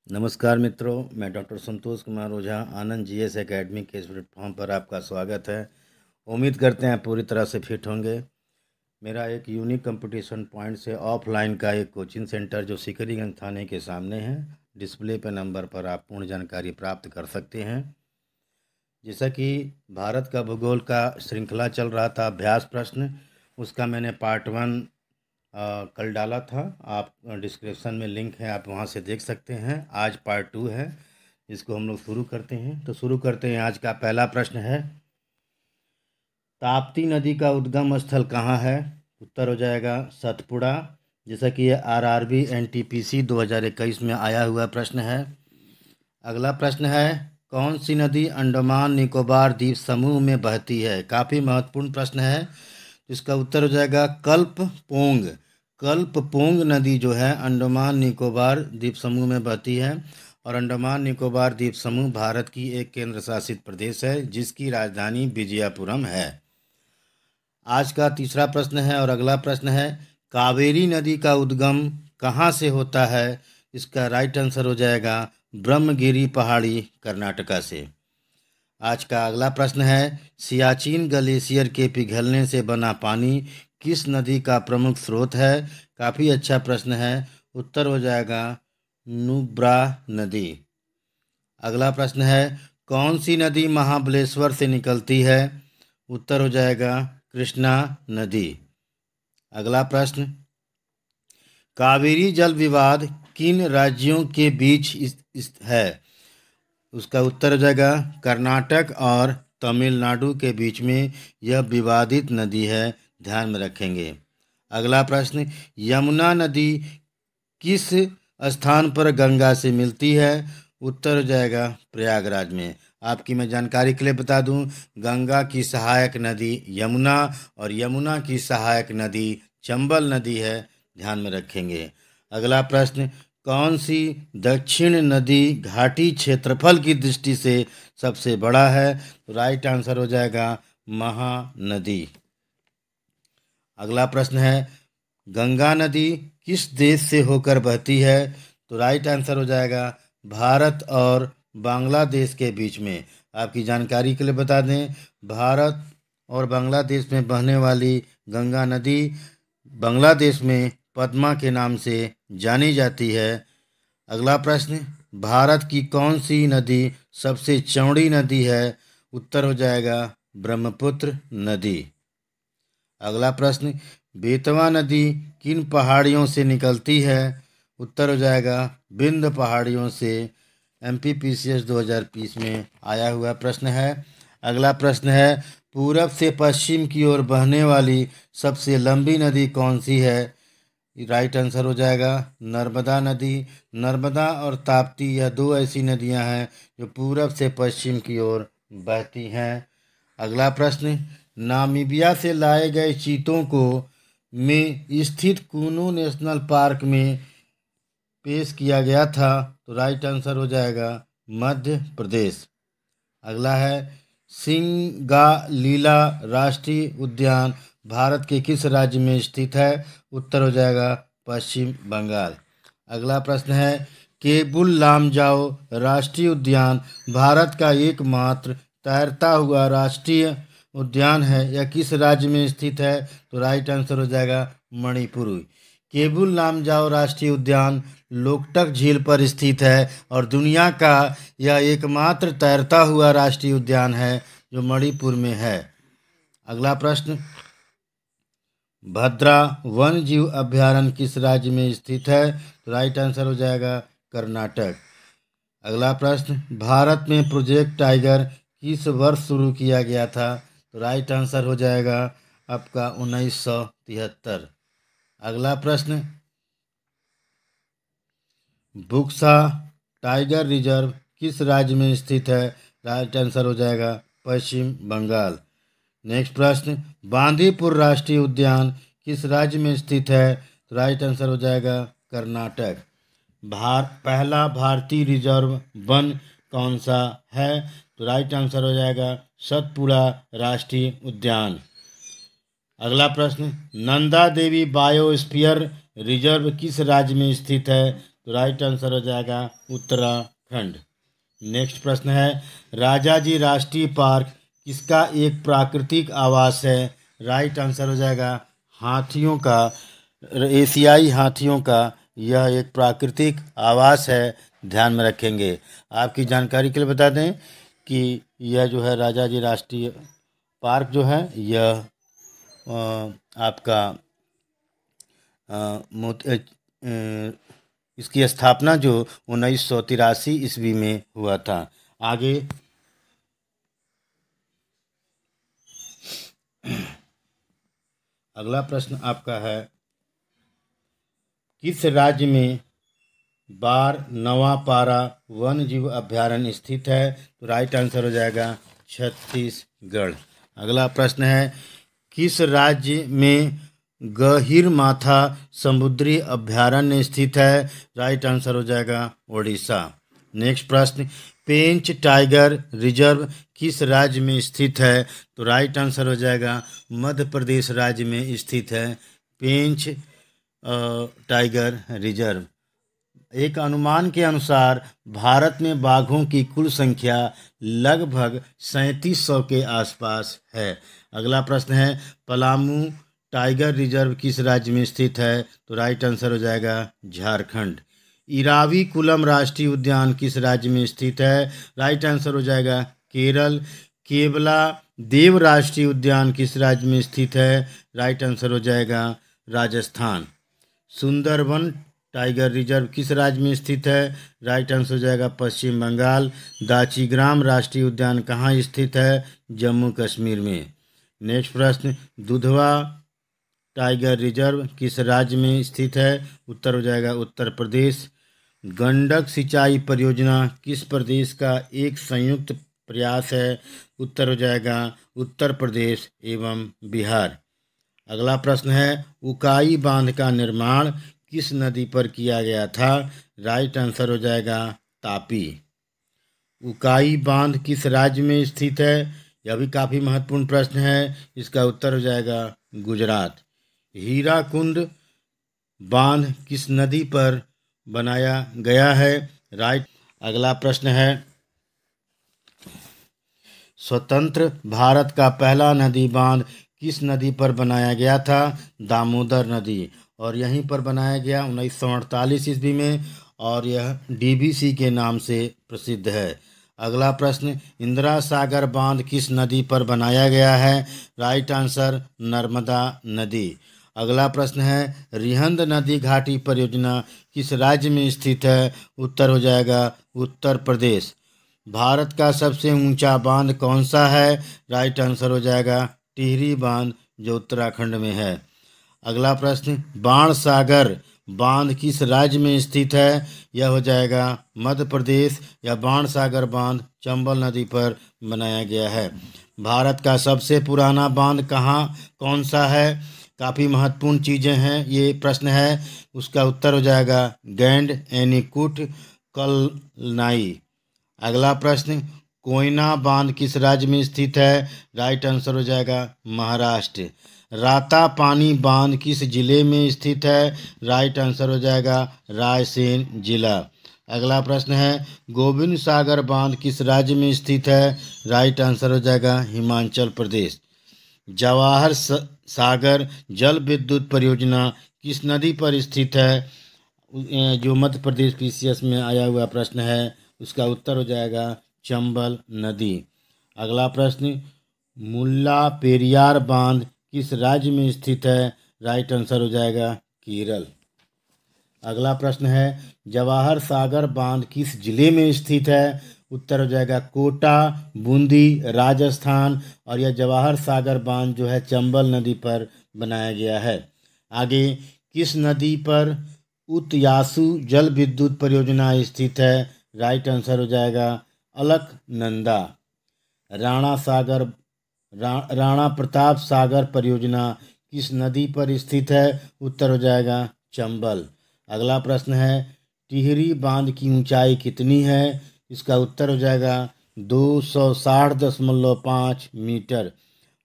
नमस्कार मित्रों, मैं डॉक्टर संतोष कुमार ओझा आनंद जीएस एकेडमी के इस प्लेटफॉर्म पर आपका स्वागत है। उम्मीद करते हैं पूरी तरह से फिट होंगे। मेरा एक यूनिक कंपटीशन पॉइंट से ऑफलाइन का एक कोचिंग सेंटर जो सिकरीगंज थाने के सामने है, डिस्प्ले पे नंबर पर आप पूर्ण जानकारी प्राप्त कर सकते हैं। जैसा कि भारत का भूगोल का श्रृंखला चल रहा था अभ्यास प्रश्न, उसका मैंने पार्ट 1 कल डाला था। आप डिस्क्रिप्शन में लिंक है, आप वहां से देख सकते हैं। आज पार्ट 2 है, इसको हम लोग शुरू करते हैं। तो शुरू करते हैं। आज का पहला प्रश्न है, ताप्ती नदी का उद्गम स्थल कहाँ है? उत्तर हो जाएगा सतपुड़ा। जैसा कि ये आरआरबी एनटीपीसी 2021 में आया हुआ प्रश्न है। अगला प्रश्न है, कौन सी नदी अंडमान निकोबार द्वीप समूह में बहती है? काफ़ी महत्वपूर्ण प्रश्न है। इसका उत्तर हो जाएगा कल्पपोंग। कल्पपोंग नदी जो है अंडमान निकोबार द्वीप समूह में बहती है, और अंडमान निकोबार द्वीप समूह भारत की एक केंद्र शासित प्रदेश है जिसकी राजधानी विजयपुरम है। आज का तीसरा प्रश्न है और अगला प्रश्न है, कावेरी नदी का उद्गम कहाँ से होता है? इसका राइट आंसर हो जाएगा ब्रह्मगिरी पहाड़ी, कर्नाटका से। आज का अगला प्रश्न है, सियाचिन ग्लेशियर के पिघलने से बना पानी किस नदी का प्रमुख स्रोत है? काफ़ी अच्छा प्रश्न है। उत्तर हो जाएगा नुब्रा नदी। अगला प्रश्न है, कौन सी नदी महाबलेश्वर से निकलती है? उत्तर हो जाएगा कृष्णा नदी। अगला प्रश्न, कावेरी जल विवाद किन राज्यों के बीच है? उसका उत्तर हो जाएगा कर्नाटक और तमिलनाडु के बीच में यह विवादित नदी है, ध्यान में रखेंगे। अगला प्रश्न, यमुना नदी किस स्थान पर गंगा से मिलती है? उत्तर हो जाएगा प्रयागराज में। आपकी मैं जानकारी के लिए बता दूं, गंगा की सहायक नदी यमुना और यमुना की सहायक नदी चंबल नदी है, ध्यान में रखेंगे। अगला प्रश्न, कौन सी दक्षिण नदी घाटी क्षेत्रफल की दृष्टि से सबसे बड़ा है? तो राइट आंसर हो जाएगा महानदी। अगला प्रश्न है, गंगा नदी किस देश से होकर बहती है? तो राइट आंसर हो जाएगा भारत और बांग्लादेश के बीच में। आपकी जानकारी के लिए बता दें, भारत और बांग्लादेश में बहने वाली गंगा नदी बांग्लादेश में पद्मा के नाम से जानी जाती है। अगला प्रश्न, भारत की कौन सी नदी सबसे चौड़ी नदी है? उत्तर हो जाएगा ब्रह्मपुत्र नदी। अगला प्रश्न, बेतवा नदी किन पहाड़ियों से निकलती है? उत्तर हो जाएगा विंध्य पहाड़ियों से। एमपीपीसीएस 2020 में आया हुआ प्रश्न है। अगला प्रश्न है, पूरब से पश्चिम की ओर बहने वाली सबसे लंबी नदी कौन सी है? राइट आंसर हो जाएगा नर्मदा नदी। नर्मदा और ताप्ती यह दो ऐसी नदियां हैं जो पूरब से पश्चिम की ओर बहती हैं। अगला प्रश्न, नामीबिया से लाए गए चीतों को में स्थित कूनो नेशनल पार्क में पेश किया गया था? तो राइट आंसर हो जाएगा मध्य प्रदेश। अगला है, सिंगालीला राष्ट्रीय उद्यान भारत के किस राज्य में स्थित है? उत्तर हो जाएगा पश्चिम बंगाल। अगला प्रश्न है, केबुल लामजाओ राष्ट्रीय उद्यान भारत का एकमात्र तैरता हुआ राष्ट्रीय उद्यान है, यह किस राज्य में स्थित है? तो राइट आंसर हो जाएगा मणिपुर। केबुल लामजाओ राष्ट्रीय उद्यान लोकटक झील पर स्थित है और दुनिया का यह एकमात्र तैरता हुआ राष्ट्रीय उद्यान है जो मणिपुर में है। अगला प्रश्न, भद्रा वन जीव अभ्यारण्य किस राज्य में स्थित है? तो राइट आंसर हो जाएगा कर्नाटक। अगला प्रश्न, भारत में प्रोजेक्ट टाइगर किस वर्ष शुरू किया गया था? तो राइट आंसर हो जाएगा आपका 1973। अगला प्रश्न, बुक्सा टाइगर रिजर्व किस राज्य में स्थित है? राइट आंसर हो जाएगा पश्चिम बंगाल। नेक्स्ट प्रश्न, बांदीपुर राष्ट्रीय उद्यान किस राज्य में स्थित है? तो राइट आंसर हो जाएगा कर्नाटक। पहला भारतीय रिजर्व वन कौन सा है? तो राइट आंसर हो जाएगा सतपुड़ा राष्ट्रीय उद्यान। अगला प्रश्न, नंदा देवी बायोस्फीयर रिजर्व किस राज्य में स्थित है? तो राइट आंसर हो जाएगा उत्तराखंड। नेक्स्ट प्रश्न है, राजाजी राष्ट्रीय पार्क किसका एक प्राकृतिक आवास है? राइट आंसर हो जाएगा हाथियों का, एशियाई हाथियों का यह एक प्राकृतिक आवास है, ध्यान में रखेंगे। आपकी जानकारी के लिए बता दें कि यह जो है राजाजी राष्ट्रीय पार्क जो है यह आपका इसकी स्थापना जो 1983 ईस्वी में हुआ था। आगे अगला प्रश्न आपका है, किस राज्य में बार नवापारा वन जीव अभ्यारण्य स्थित है? तो राइट आंसर हो जाएगा छत्तीसगढ़। अगला प्रश्न है, किस राज्य में गहीरमाथा समुद्री अभ्यारण्य स्थित है? राइट आंसर हो जाएगा ओडिशा। नेक्स्ट प्रश्न, पेंच टाइगर रिजर्व किस राज्य में स्थित है? तो राइट आंसर हो जाएगा मध्य प्रदेश राज्य में स्थित है पेंच टाइगर रिजर्व। एक अनुमान के अनुसार भारत में बाघों की कुल संख्या लगभग 3700 के आसपास है। अगला प्रश्न है, पलामू टाइगर रिजर्व किस राज्य में स्थित है? तो राइट आंसर हो जाएगा झारखंड। इराविकुलम राष्ट्रीय उद्यान किस राज्य में स्थित है? राइट आंसर हो जाएगा केरल। केवला देव राष्ट्रीय उद्यान किस राज्य में स्थित है? राइट आंसर हो जाएगा राजस्थान। सुंदरबन टाइगर रिजर्व किस राज्य में स्थित है? राइट आंसर हो जाएगा पश्चिम बंगाल। दाचीग्राम राष्ट्रीय उद्यान कहाँ स्थित है? जम्मू कश्मीर में। नेक्स्ट प्रश्न, दुधवा टाइगर रिजर्व किस राज्य में स्थित है? उत्तर हो जाएगा उत्तर प्रदेश। गंडक सिंचाई परियोजना किस प्रदेश का एक संयुक्त प्रयास है? उत्तर हो जाएगा उत्तर प्रदेश एवं बिहार। अगला प्रश्न है, उकाई बांध का निर्माण किस नदी पर किया गया था? राइट आंसर हो जाएगा तापी। उकाई बांध किस राज्य में स्थित है? यह भी काफ़ी महत्वपूर्ण प्रश्न है, इसका उत्तर हो जाएगा गुजरात। हीराकुंड बांध किस नदी पर बनाया गया है? राइट। अगला प्रश्न है, स्वतंत्र भारत का पहला नदी बांध किस नदी पर बनाया गया था? दामोदर नदी, और यहीं पर बनाया गया 1948 ईस्वी में, और यह डीबीसी के नाम से प्रसिद्ध है। अगला प्रश्न, इंदिरा सागर बांध किस नदी पर बनाया गया है? राइट आंसर नर्मदा नदी। अगला प्रश्न है, रिहंद नदी घाटी परियोजना किस राज्य में स्थित है? उत्तर हो जाएगा उत्तर प्रदेश। भारत का सबसे ऊंचा बांध कौन सा है? राइट आंसर हो जाएगा टिहरी बांध जो उत्तराखंड में है। अगला प्रश्न, बाणसागर बांध किस राज्य में स्थित है? यह हो जाएगा मध्य प्रदेश। यह बाणसागर बांध चंबल नदी पर बनाया गया है। भारत का सबसे पुराना बांध कौन सा है? काफ़ी महत्वपूर्ण चीज़ें हैं, ये प्रश्न है, उसका उत्तर हो जाएगा गैंड एनीकुट कलनाई। अगला प्रश्न, कोयना बांध किस राज्य में स्थित है? राइट आंसर हो जाएगा महाराष्ट्र। राता पानी बांध किस जिले में स्थित है? राइट आंसर हो जाएगा रायसेन जिला। अगला प्रश्न है, गोविंद सागर बांध किस राज्य में स्थित है? राइट आंसर हो जाएगा हिमाचल प्रदेश। जवाहर सागर जल विद्युत परियोजना किस नदी पर स्थित है? जो मध्य प्रदेश पीसीएस में आया हुआ प्रश्न है, उसका उत्तर हो जाएगा चंबल नदी। अगला प्रश्न, मुल्ला पेरियार बांध किस राज्य में स्थित है? राइट आंसर हो जाएगा केरल। अगला प्रश्न है, जवाहर सागर बांध किस जिले में स्थित है? उत्तर हो जाएगा कोटा, बूंदी, राजस्थान, और यह जवाहर सागर बांध जो है चंबल नदी पर बनाया गया है। आगे, किस नदी पर उत्यासु जल विद्युत परियोजना स्थित है? राइट आंसर हो जाएगा अलकनंदा। राणा प्रताप सागर परियोजना किस नदी पर स्थित है? उत्तर हो जाएगा चंबल। अगला प्रश्न है, टिहरी बांध की ऊंचाई कितनी है? इसका उत्तर हो जाएगा 260.5 मीटर।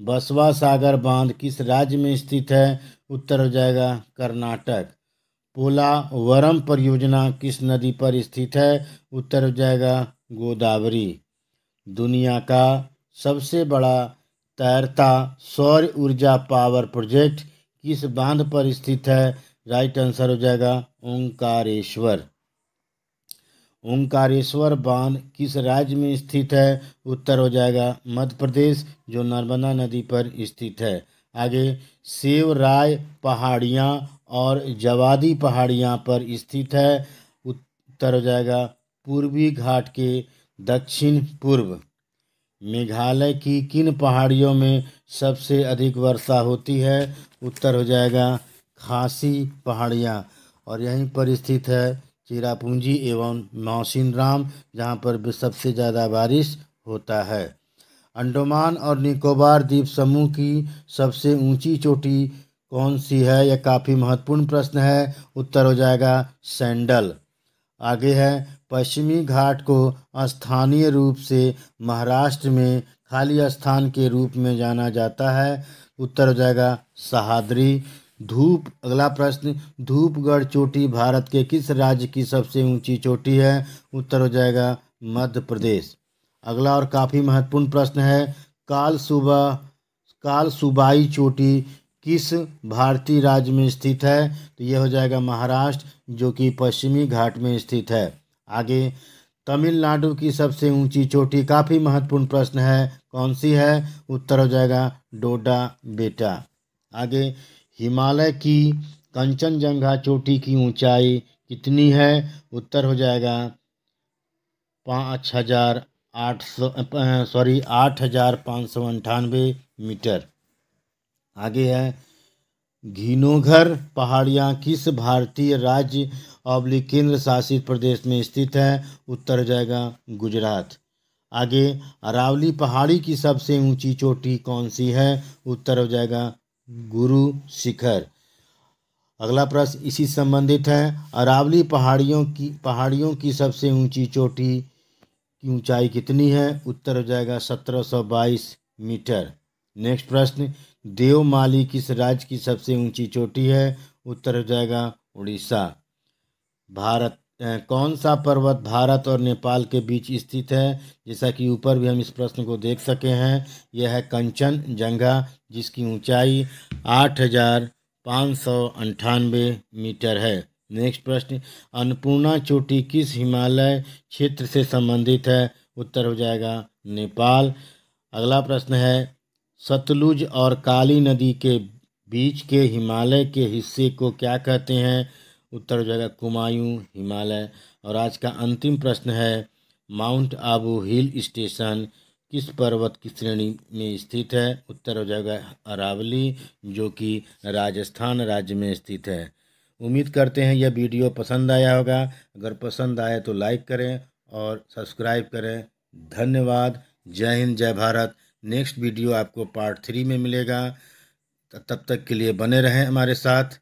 बसवा सागर बांध किस राज्य में स्थित है? उत्तर हो जाएगा कर्नाटक। पोलावरम परियोजना किस नदी पर स्थित है? उत्तर हो जाएगा गोदावरी। दुनिया का सबसे बड़ा तैरता सौर ऊर्जा पावर प्रोजेक्ट किस बांध पर स्थित है? राइट आंसर हो जाएगा ओंकारेश्वर। ओंकारेश्वर बांध किस राज्य में स्थित है? उत्तर हो जाएगा मध्य प्रदेश, जो नर्मदा नदी पर स्थित है। आगे, सेवराय पहाड़ियाँ और जवादी पहाड़ियाँ पर स्थित है। उत्तर हो जाएगा पूर्वी घाट के दक्षिण पूर्व। मेघालय की किन पहाड़ियों में सबसे अधिक वर्षा होती है? उत्तर हो जाएगा खासी पहाड़ियाँ, और यहीं पर स्थित है चिरापुंजी एवं मौसिनराम, जहाँ पर सबसे ज़्यादा बारिश होता है। अंडमान और निकोबार द्वीप समूह की सबसे ऊंची चोटी कौन सी है? यह काफ़ी महत्वपूर्ण प्रश्न है। उत्तर हो जाएगा सैंडल। आगे है, पश्चिमी घाट को स्थानीय रूप से महाराष्ट्र में खाली स्थान के रूप में जाना जाता है। उत्तर हो जाएगा सह्याद्री। अगला प्रश्न, धूपगढ़ चोटी भारत के किस राज्य की सबसे ऊंची चोटी है? उत्तर हो जाएगा मध्य प्रदेश। अगला और काफ़ी महत्वपूर्ण प्रश्न है, कालसूबाई चोटी किस भारतीय राज्य में स्थित है? तो यह हो जाएगा महाराष्ट्र, जो कि पश्चिमी घाट में स्थित है। आगे, तमिलनाडु की सबसे ऊंची चोटी, काफ़ी महत्वपूर्ण प्रश्न है, कौन सी है? उत्तर हो जाएगा डोडा बेटा। आगे, हिमालय की कंचनजंगा चोटी की ऊंचाई कितनी है? उत्तर हो जाएगा 8,598 मीटर। आगे है, घीनोघर पहाड़ियाँ किस भारतीय राज्य केंद्र शासित प्रदेश में स्थित है? उत्तर हो जाएगा गुजरात। आगे, अरावली पहाड़ी की सबसे ऊंची चोटी कौन सी है? उत्तर हो जाएगा गुरु शिखर। अगला प्रश्न इसी संबंधित है, अरावली पहाड़ियों की सबसे ऊंची चोटी की ऊंचाई कितनी है? उत्तर हो जाएगा 1722 मीटर। नेक्स्ट प्रश्न, देवमाली किस राज्य की सबसे ऊंची चोटी है? उत्तर हो जाएगा उड़ीसा। कौन सा पर्वत भारत और नेपाल के बीच स्थित है? जैसा कि ऊपर भी हम इस प्रश्न को देख सके हैं, यह है कंचनजंगा, जिसकी ऊंचाई 8,598 मीटर है। नेक्स्ट प्रश्न, अन्नपूर्णा चोटी किस हिमालय क्षेत्र से संबंधित है? उत्तर हो जाएगा नेपाल। अगला प्रश्न है, सतलुज और काली नदी के बीच के हिमालय के हिस्से को क्या कहते हैं? उत्तर हो जाएगा कुमायूं हिमालय। और आज का अंतिम प्रश्न है, माउंट आबू हिल स्टेशन किस पर्वत की श्रेणी में स्थित है? उत्तर हो जाएगा अरावली, जो कि राजस्थान राज्य में स्थित है। उम्मीद करते हैं यह वीडियो पसंद आया होगा। अगर पसंद आए तो लाइक करें और सब्सक्राइब करें। धन्यवाद। जय हिंद, जय भारत। नेक्स्ट वीडियो आपको पार्ट 3 में मिलेगा। तब तक के लिए बने रहें हमारे साथ।